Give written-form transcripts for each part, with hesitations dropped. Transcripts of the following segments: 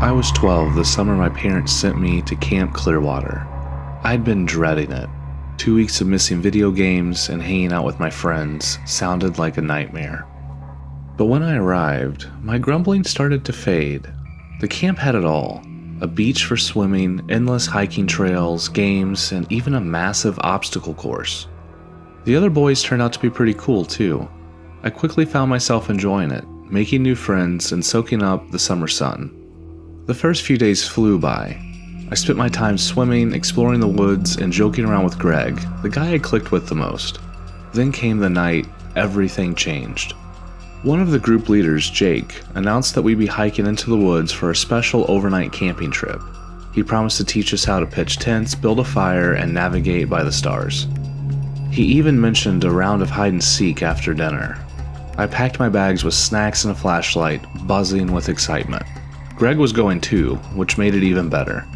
I was 12 the summer my parents sent me to Camp Clearwater. I'd been dreading it. 2 weeks of missing video games and hanging out with my friends sounded like a nightmare. But when I arrived, my grumbling started to fade. The camp had it all. A beach for swimming, endless hiking trails, games, and even a massive obstacle course. The other boys turned out to be pretty cool too. I quickly found myself enjoying it, making new friends and soaking up the summer sun. The first few days flew by. I spent my time swimming, exploring the woods, and joking around with Greg, the guy I clicked with the most. Then came the night everything changed. One of the group leaders, Jake, announced that we'd be hiking into the woods for a special overnight camping trip. He promised to teach us how to pitch tents, build a fire, and navigate by the stars. He even mentioned a round of hide and seek after dinner. I packed my bags with snacks and a flashlight, buzzing with excitement. Greg was going too, which made it even better.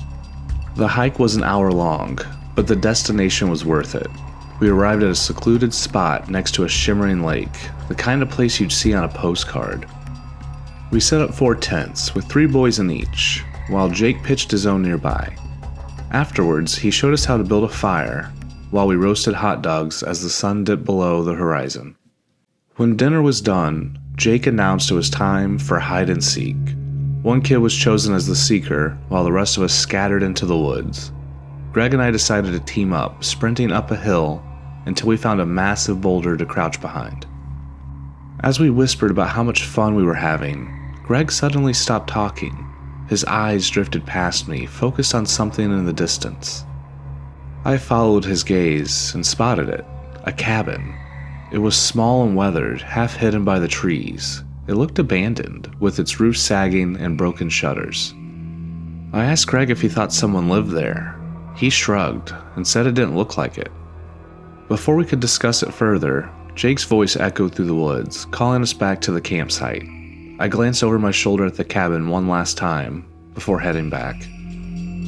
The hike was an hour long, but the destination was worth it. We arrived at a secluded spot next to a shimmering lake, the kind of place you'd see on a postcard. We set up 4 tents, with 3 boys in each, while Jake pitched his own nearby. Afterwards, he showed us how to build a fire, while we roasted hot dogs as the sun dipped below the horizon. When dinner was done, Jake announced it was time for hide and seek. One kid was chosen as the seeker, while the rest of us scattered into the woods. Greg and I decided to team up, sprinting up a hill until we found a massive boulder to crouch behind. As we whispered about how much fun we were having, Greg suddenly stopped talking. His eyes drifted past me, focused on something in the distance. I followed his gaze and spotted it, a cabin. It was small and weathered, half hidden by the trees. It looked abandoned, with its roof sagging and broken shutters. I asked Greg if he thought someone lived there. He shrugged and said it didn't look like it. Before we could discuss it further, Jake's voice echoed through the woods, calling us back to the campsite. I glanced over my shoulder at the cabin one last time, before heading back.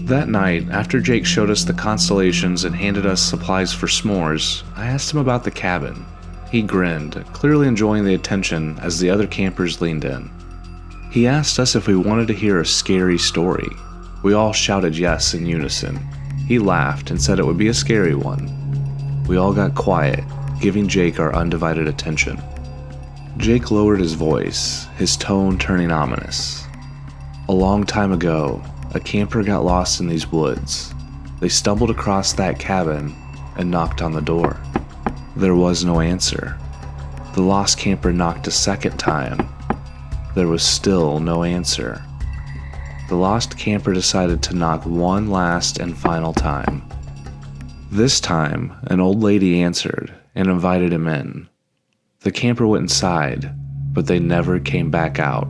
That night, after Jake showed us the constellations and handed us supplies for s'mores, I asked him about the cabin. He grinned, clearly enjoying the attention as the other campers leaned in. He asked us if we wanted to hear a scary story. We all shouted yes in unison. He laughed and said it would be a scary one. We all got quiet, giving Jake our undivided attention. Jake lowered his voice, his tone turning ominous. A long time ago, a camper got lost in these woods. They stumbled across that cabin and knocked on the door. There was no answer. The lost camper knocked a second time. There was still no answer. The lost camper decided to knock one last and final time. This time, an old lady answered and invited him in. The camper went inside, but they never came back out.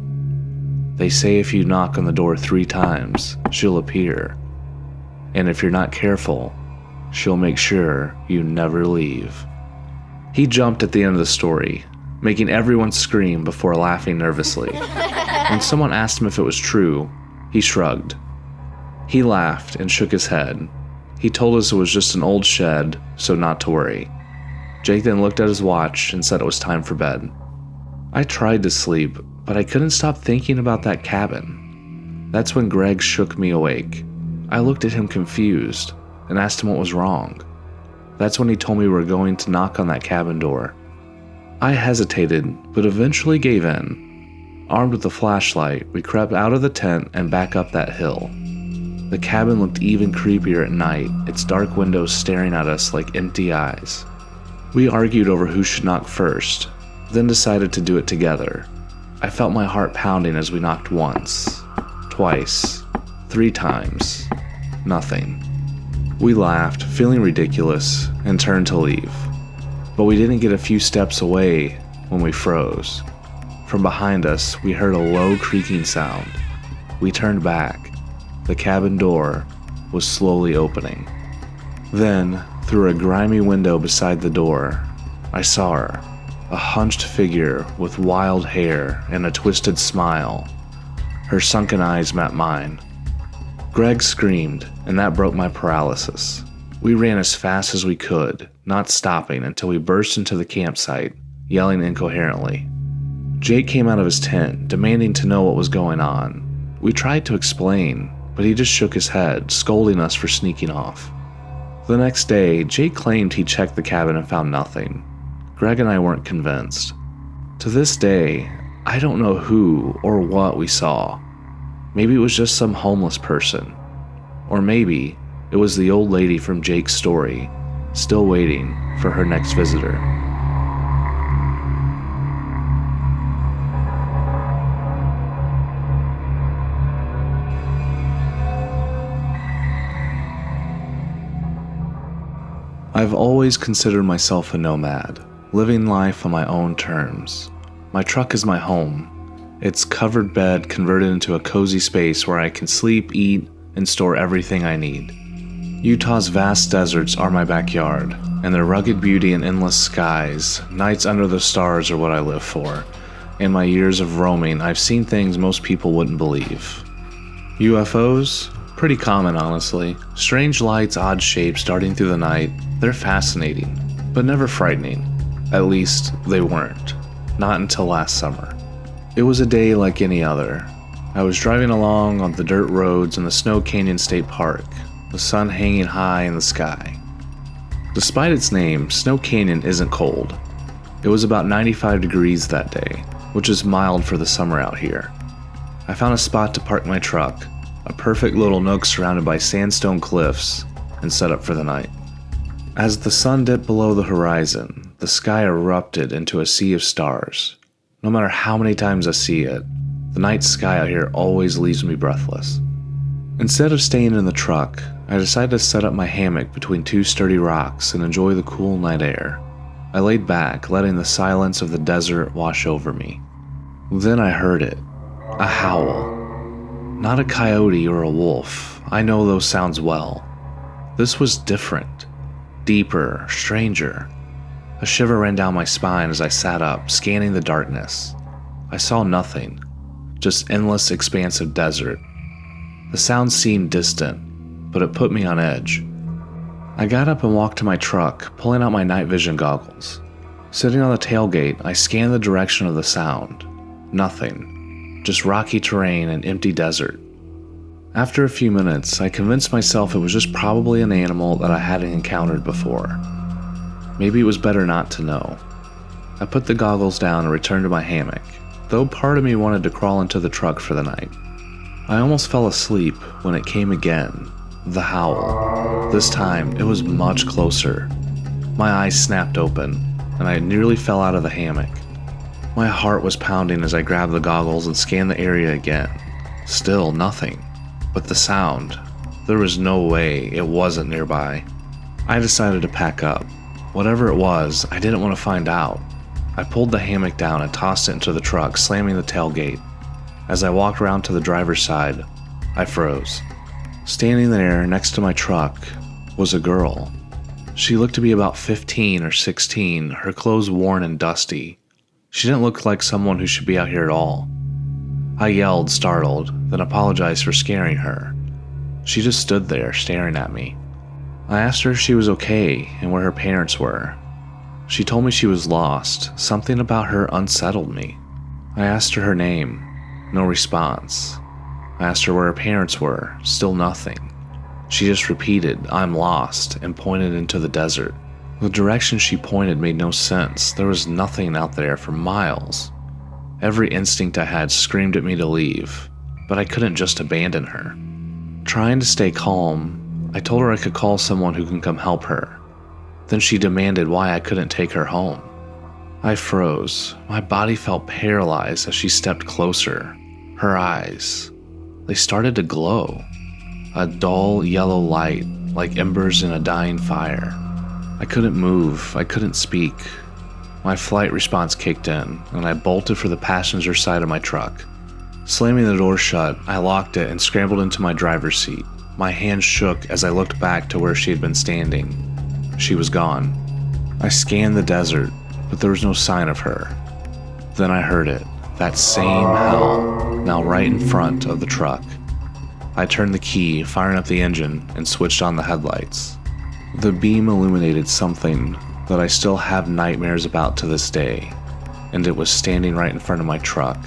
They say if you knock on the door 3 times, she'll appear. And if you're not careful, she'll make sure you never leave. He jumped at the end of the story, making everyone scream before laughing nervously. When someone asked him if it was true, he shrugged. He laughed and shook his head. He told us it was just an old shed, so not to worry. Jake then looked at his watch and said it was time for bed. I tried to sleep, but I couldn't stop thinking about that cabin. That's when Greg shook me awake. I looked at him confused and asked him what was wrong. That's when he told me we were going to knock on that cabin door. I hesitated, but eventually gave in. Armed with a flashlight, we crept out of the tent and back up that hill. The cabin looked even creepier at night, its dark windows staring at us like empty eyes. We argued over who should knock first, then decided to do it together. I felt my heart pounding as we knocked once, twice, 3 times. Nothing. We laughed, feeling ridiculous, and turned to leave. But we didn't get a few steps away when we froze. From behind us, we heard a low creaking sound. We turned back. The cabin door was slowly opening. Then, through a grimy window beside the door, I saw her, a hunched figure with wild hair and a twisted smile. Her sunken eyes met mine. Greg screamed, and that broke my paralysis. We ran as fast as we could, not stopping until we burst into the campsite, yelling incoherently. Jake came out of his tent, demanding to know what was going on. We tried to explain, but he just shook his head, scolding us for sneaking off. The next day, Jake claimed he checked the cabin and found nothing. Greg and I weren't convinced. To this day, I don't know who or what we saw. Maybe it was just some homeless person. Or maybe it was the old lady from Jake's story, still waiting for her next visitor. I've always considered myself a nomad, living life on my own terms. My truck is my home. Its covered bed converted into a cozy space where I can sleep, eat, and store everything I need. Utah's vast deserts are my backyard, and their rugged beauty and endless skies, nights under the stars are what I live for. In my years of roaming, I've seen things most people wouldn't believe. UFOs? Pretty common, honestly. Strange lights, odd shapes darting through the night. They're fascinating, but never frightening. At least, they weren't. Not until last summer. It was a day like any other. I was driving along on the dirt roads in the Snow Canyon State Park, the sun hanging high in the sky. Despite its name, Snow Canyon isn't cold. It was about 95 degrees that day, which is mild for the summer out here. I found a spot to park my truck, a perfect little nook surrounded by sandstone cliffs, and set up for the night. As the sun dipped below the horizon, the sky erupted into a sea of stars. No matter how many times I see it, the night sky out here always leaves me breathless. Instead of staying in the truck, I decided to set up my hammock between two sturdy rocks and enjoy the cool night air. I laid back, letting the silence of the desert wash over me. Then I heard it. A howl. Not a coyote or a wolf. I know those sounds well. This was different. Deeper, stranger. A shiver ran down my spine as I sat up, scanning the darkness. I saw nothing. Just endless, expansive desert. The sound seemed distant, but it put me on edge. I got up and walked to my truck, pulling out my night vision goggles. Sitting on the tailgate, I scanned the direction of the sound. Nothing. Just rocky terrain and empty desert. After a few minutes, I convinced myself it was just probably an animal that I hadn't encountered before. Maybe it was better not to know. I put the goggles down and returned to my hammock, though part of me wanted to crawl into the truck for the night. I almost fell asleep when it came again, the howl. This time, it was much closer. My eyes snapped open, and I nearly fell out of the hammock. My heart was pounding as I grabbed the goggles and scanned the area again. Still nothing. But the sound, there was no way it wasn't nearby. I decided to pack up. Whatever it was, I didn't want to find out. I pulled the hammock down and tossed it into the truck, slamming the tailgate. As I walked around to the driver's side, I froze. Standing there next to my truck was a girl. She looked to be about 15 or 16, her clothes worn and dusty. She didn't look like someone who should be out here at all. I yelled, startled, then apologized for scaring her. She just stood there, staring at me. I asked her if she was okay and where her parents were. She told me she was lost. Something about her unsettled me. I asked her name. No response. I asked her where her parents were. Still nothing. She just repeated, "I'm lost," and pointed into the desert. The direction she pointed made no sense. There was nothing out there for miles. Every instinct I had screamed at me to leave, but I couldn't just abandon her. Trying to stay calm, I told her I could call someone who can come help her. Then she demanded why I couldn't take her home. I froze. My body felt paralyzed as she stepped closer. Her eyes, they started to glow. A dull yellow light, like embers in a dying fire. I couldn't move. I couldn't speak. My flight response kicked in, and I bolted for the passenger side of my truck. Slamming the door shut, I locked it and scrambled into my driver's seat. My hands shook as I looked back to where she had been standing. She was gone. I scanned the desert, but there was no sign of her. Then I heard it, that same howl, now right in front of the truck. I turned the key, firing up the engine, and switched on the headlights. The beam illuminated something that I still have nightmares about to this day, and it was standing right in front of my truck.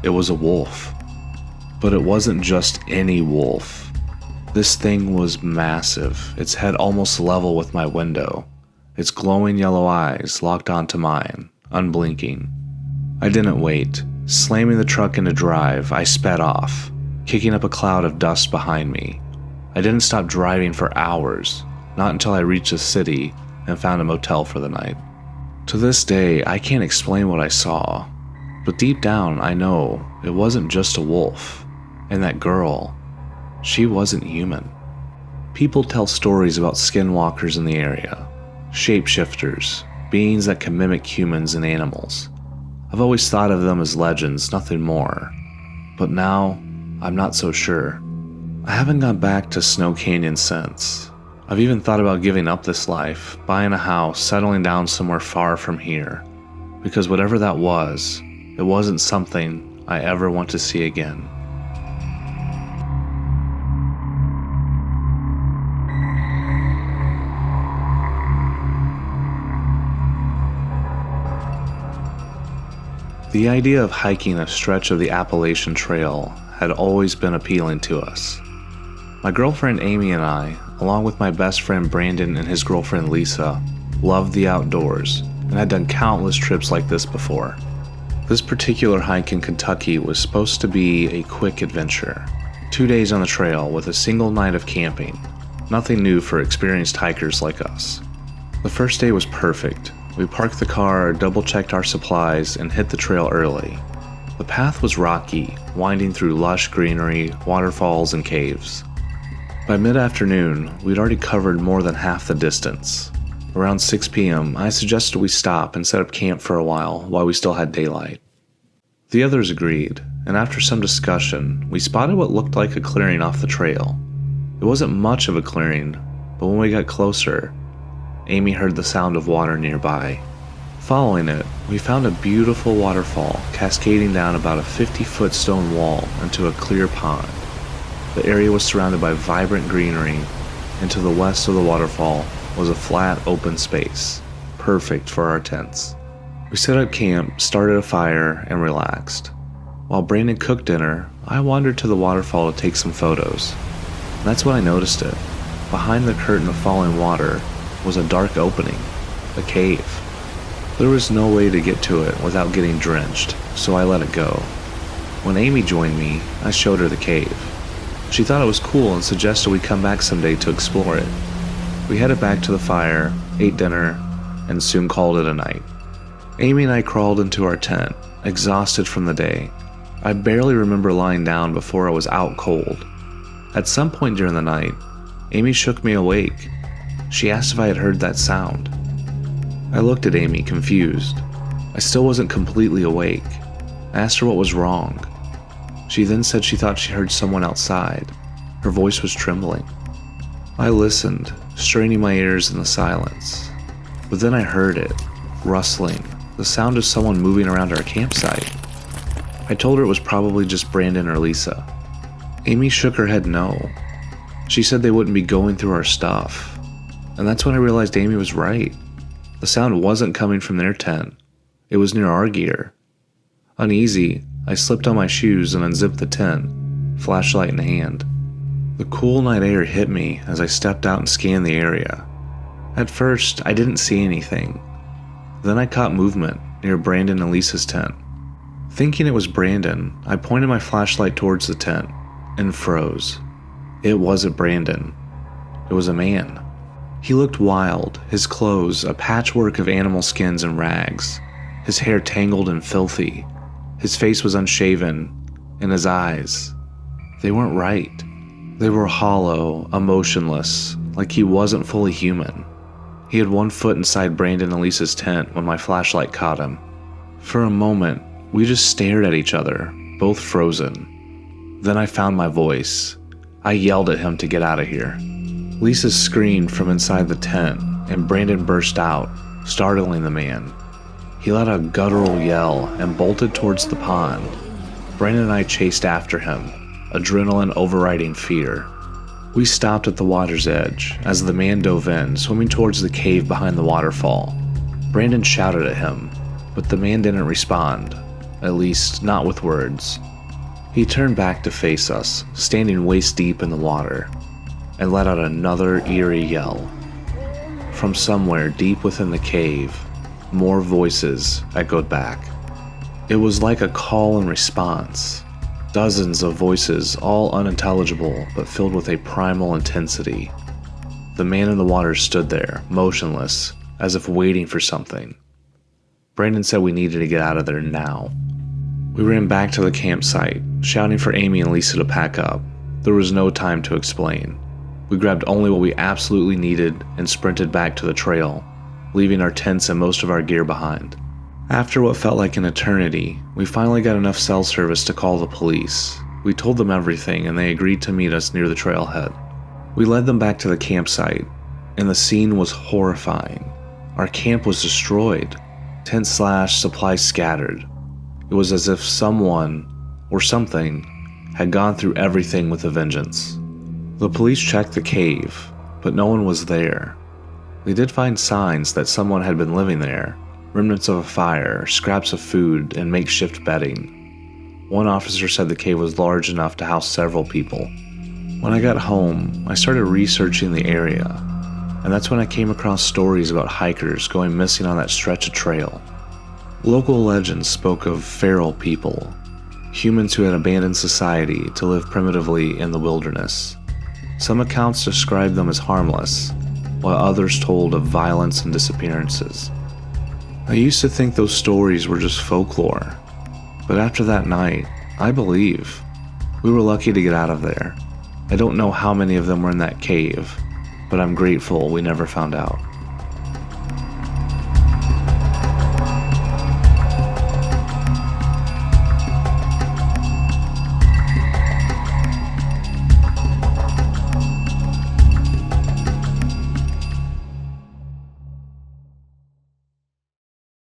It was a wolf. But it wasn't just any wolf. This thing was massive, its head almost level with my window, its glowing yellow eyes locked onto mine, unblinking. I didn't wait. Slamming the truck into drive, I sped off, kicking up a cloud of dust behind me. I didn't stop driving for hours, not until I reached a city and found a motel for the night. To this day, I can't explain what I saw, but deep down I know it wasn't just a wolf, and that girl, she wasn't human. People tell stories about skinwalkers in the area, shapeshifters, beings that can mimic humans and animals. I've always thought of them as legends, nothing more, but now I'm not so sure. I haven't gone back to Snow Canyon since. I've even thought about giving up this life, buying a house, settling down somewhere far from here, because whatever that was, it wasn't something I ever want to see again. The idea of hiking a stretch of the Appalachian Trail had always been appealing to us. My girlfriend Amy and I, along with my best friend Brandon and his girlfriend Lisa, loved the outdoors and had done countless trips like this before. This particular hike in Kentucky was supposed to be a quick adventure. 2 days on the trail with a single night of camping. Nothing new for experienced hikers like us. The first day was perfect. We parked the car, double-checked our supplies, and hit the trail early. The path was rocky, winding through lush greenery, waterfalls, and caves. By mid-afternoon, we'd already covered more than half the distance. Around 6 p.m., I suggested we stop and set up camp for a while we still had daylight. The others agreed, and after some discussion, we spotted what looked like a clearing off the trail. It wasn't much of a clearing, but when we got closer, Amy heard the sound of water nearby. Following it, we found a beautiful waterfall cascading down about a 50-foot stone wall into a clear pond. The area was surrounded by vibrant greenery, and to the west of the waterfall was a flat, open space, perfect for our tents. We set up camp, started a fire, and relaxed. While Brandon cooked dinner, I wandered to the waterfall to take some photos. And that's when I noticed it. Behind the curtain of falling water was a dark opening, a cave. There was no way to get to it without getting drenched, so I let it go. When Amy joined me, I showed her the cave. She thought it was cool and suggested we come back someday to explore it. We headed back to the fire, ate dinner, and soon called it a night. Amy and I crawled into our tent, exhausted from the day. I barely remember lying down before I was out cold. At some point during the night, Amy shook me awake. She asked if I had heard that sound. I looked at Amy, confused. I still wasn't completely awake. I asked her what was wrong. She then said she thought she heard someone outside. Her voice was trembling. I listened, straining my ears in the silence. But then I heard it, rustling, the sound of someone moving around our campsite. I told her it was probably just Brandon or Lisa. Amy shook her head no. She said they wouldn't be going through our stuff. And that's when I realized Amy was right. The sound wasn't coming from their tent. It was near our gear. Uneasy, I slipped on my shoes and unzipped the tent, flashlight in hand. The cool night air hit me as I stepped out and scanned the area. At first, I didn't see anything. Then I caught movement near Brandon and Lisa's tent. Thinking it was Brandon, I pointed my flashlight towards the tent and froze. It wasn't Brandon. It was a man. He looked wild, his clothes a patchwork of animal skins and rags, his hair tangled and filthy. His face was unshaven, and his eyes, they weren't right. They were hollow, emotionless, like he wasn't fully human. He had one foot inside Brandon and Lisa's tent when my flashlight caught him. For a moment, we just stared at each other, both frozen. Then I found my voice. I yelled at him to get out of here. Lisa screamed from inside the tent, and Brandon burst out, startling the man. He let a guttural yell and bolted towards the pond. Brandon and I chased after him, adrenaline overriding fear. We stopped at the water's edge as the man dove in, swimming towards the cave behind the waterfall. Brandon shouted at him, but the man didn't respond, at least not with words. He turned back to face us, standing waist deep in the water, and let out another eerie yell. From somewhere deep within the cave, more voices echoed back. It was like a call and response. Dozens of voices, all unintelligible but filled with a primal intensity. The man in the water stood there, motionless, as if waiting for something. Brandon said we needed to get out of there now. We ran back to the campsite, shouting for Amy and Lisa to pack up. There was no time to explain. We grabbed only what we absolutely needed and sprinted back to the trail, leaving our tents and most of our gear behind. After what felt like an eternity, we finally got enough cell service to call the police. We told them everything and they agreed to meet us near the trailhead. We led them back to the campsite, and the scene was horrifying. Our camp was destroyed, tent/supplies scattered. It was as if someone, or something, had gone through everything with a vengeance. The police checked the cave, but no one was there. They did find signs that someone had been living there, remnants of a fire, scraps of food, and makeshift bedding. One officer said the cave was large enough to house several people. When I got home, I started researching the area, and that's when I came across stories about hikers going missing on that stretch of trail. Local legends spoke of feral people, humans who had abandoned society to live primitively in the wilderness. Some accounts described them as harmless, while others told of violence and disappearances. I used to think those stories were just folklore, but after that night, I believe. We were lucky to get out of there. I don't know how many of them were in that cave, but I'm grateful we never found out.